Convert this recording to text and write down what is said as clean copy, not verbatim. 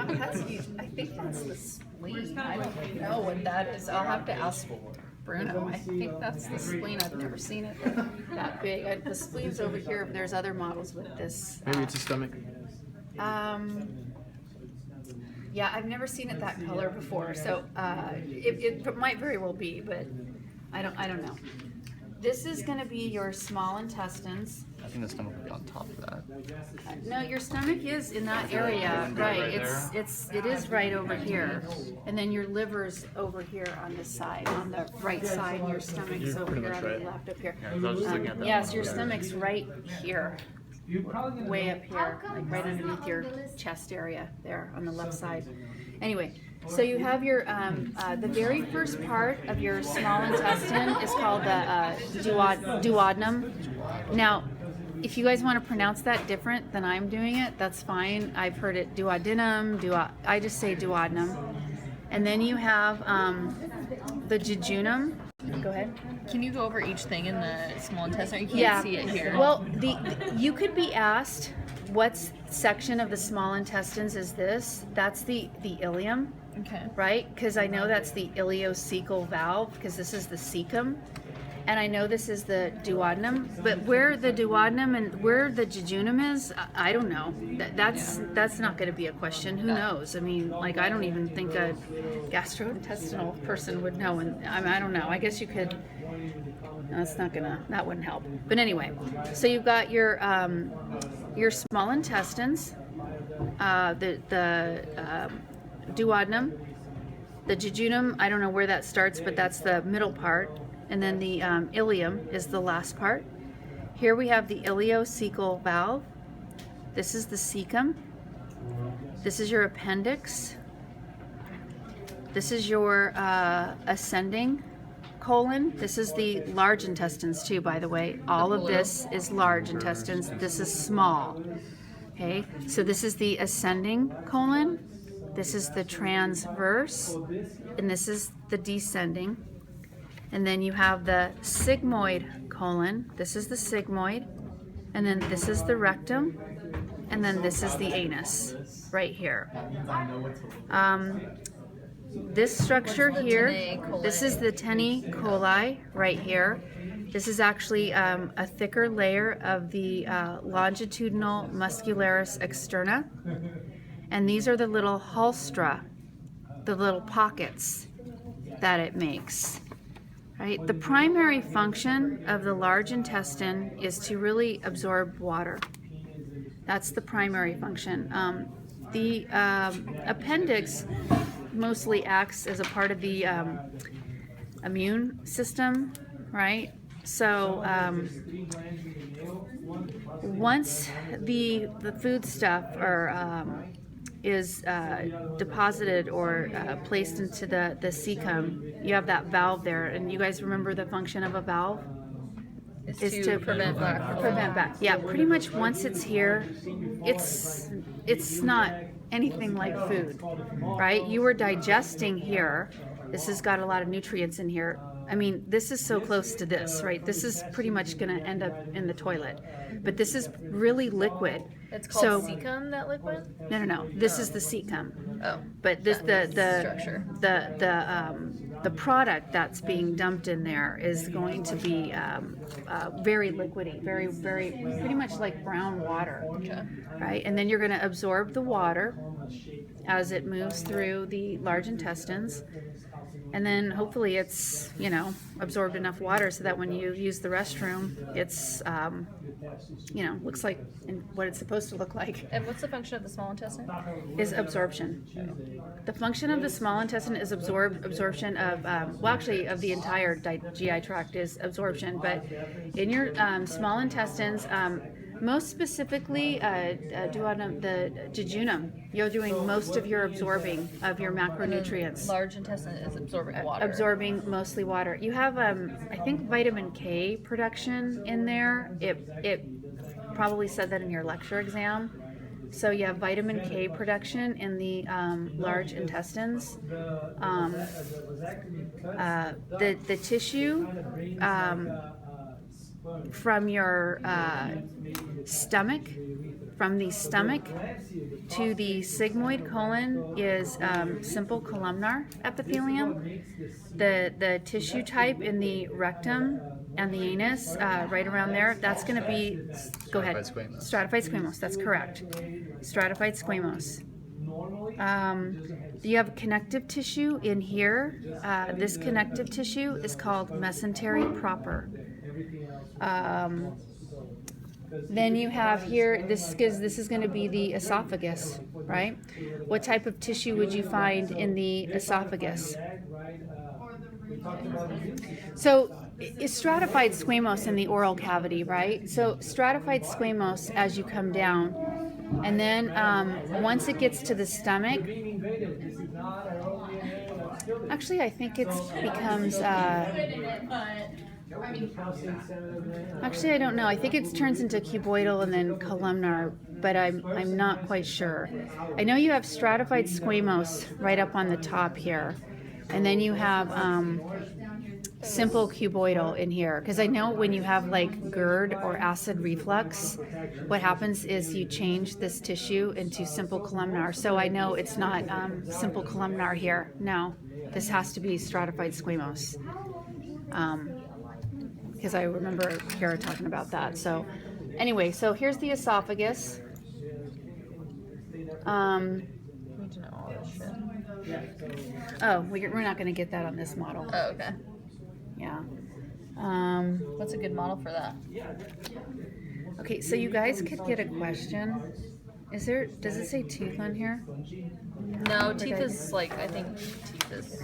That's huge. I think that's the spleen. I don't know what that is. I'll have to ask Bruno. I think that's the spleen. I've never seen it that big. The spleen's over here. There's other models with this. Maybe it's a stomach. Yeah, I've never seen it that color before, so it might very well be, but I don't know. This is going to be your small intestines. I think the stomach would be on top of that. No, your stomach is in that area, right? It is right over here, and then your liver's over here on this side, on the right side. And your stomach's over here on the left, up here. Yes, your stomach's right here. Way up here, like right underneath your chest area there on the left side. Anyway, so you have your, the very first part of your small intestine is called the duodenum. Now, if you guys want to pronounce that different than I'm doing it, that's fine. I've heard it duodenum, I just say duodenum. And then you have the jejunum. Go ahead. Can you go over each thing in the small intestine? You can't see it here. Well, you could be asked what section of the small intestines is this. That's the ileum, Okay. right? Because I know that's the ileocecal valve, because this is the cecum. And I know this is the duodenum, but where the duodenum and where the jejunum is, I don't know. That's not going to be a question. Who knows? I mean, like, I don't even think a gastrointestinal person would know. And I don't know. I guess you could. That's not gonna. That wouldn't help. But anyway, so you've got your small intestines, the duodenum, the jejunum. I don't know where that starts, but that's the middle part. And then the ileum is the last part. Here we have the ileocecal valve. This is the cecum. This is your appendix. This is your ascending colon. This is the large intestines too, by the way. All of this is large intestines. This is small. Okay, so this is the ascending colon. This is the transverse, and this is the descending. And then you have the sigmoid colon. This is the sigmoid. And then this is the rectum. And then this is the anus right here. This structure here, this is the tennae coli right here. This is actually a thicker layer of the longitudinal muscularis externa. And these are the little halstra, the little pockets that it makes. Right? The primary function of the large intestine is to really absorb water. That's the primary function. The appendix mostly acts as a part of the immune system, right? So once the food stuff is deposited or placed into the cecum, you have that valve there. And you guys remember the function of a valve? Is to prevent back. Yeah, pretty much once it's here, it's not anything like food, right? You were digesting here. This has got a lot of nutrients in here. I mean, this is so close to this, right? This is pretty much going to end up in the toilet. But this is really liquid. It's called cecum, that liquid? No. This is the cecum. Oh. But this Structure. the product that's being dumped in there is going to be very liquidy, very pretty much like brown water. Okay. Right? And then you're going to absorb the water as it moves through the large intestines. And then hopefully it's, absorbed enough water so that when you use the restroom, it's, looks like what it's supposed to look like. And what's the function of the small intestine? Is absorption. The function of the small intestine is absorption of, of the entire GI tract is absorption. But in your small intestines, most specifically, duodenum, the jejunum, you're doing most of your absorbing of your macronutrients. Large intestine is absorbing water. Absorbing mostly water. You have, I think, vitamin K production in there. It probably said that in your lecture exam. So you have vitamin K production in the large intestines. The tissue from your stomach from the stomach to the sigmoid colon is simple columnar epithelium. The tissue type in the rectum and the anus, right around there, that's going to be, go ahead, Stratified squamous. stratified squamous, that's correct. Stratified squamous. You have connective tissue in here. This connective tissue is called mesentery proper. Then you have here, this is going to be the esophagus, right? What type of tissue would you find in the esophagus? So it's stratified squamous in the oral cavity, right? So stratified squamous as you come down, and then once it gets to the stomach, actually I think it becomes, actually I don't know, I think it turns into cuboidal and then columnar, but I'm not quite sure. I know you have stratified squamous right up on the top here, and then you have simple cuboidal in here, because I know when you have like GERD or acid reflux, what happens is you change this tissue into simple columnar. So I know it's not simple columnar here. No, this has to be stratified squamous, because I remember Kara talking about that. So anyway, so here's the esophagus. Need to know all this shit. Oh, we're not going to get that on this model. Oh, okay. Yeah. What's a good model for that? Okay, so you guys could get a question. Does it say tooth on here? No, teeth is like, I think teeth is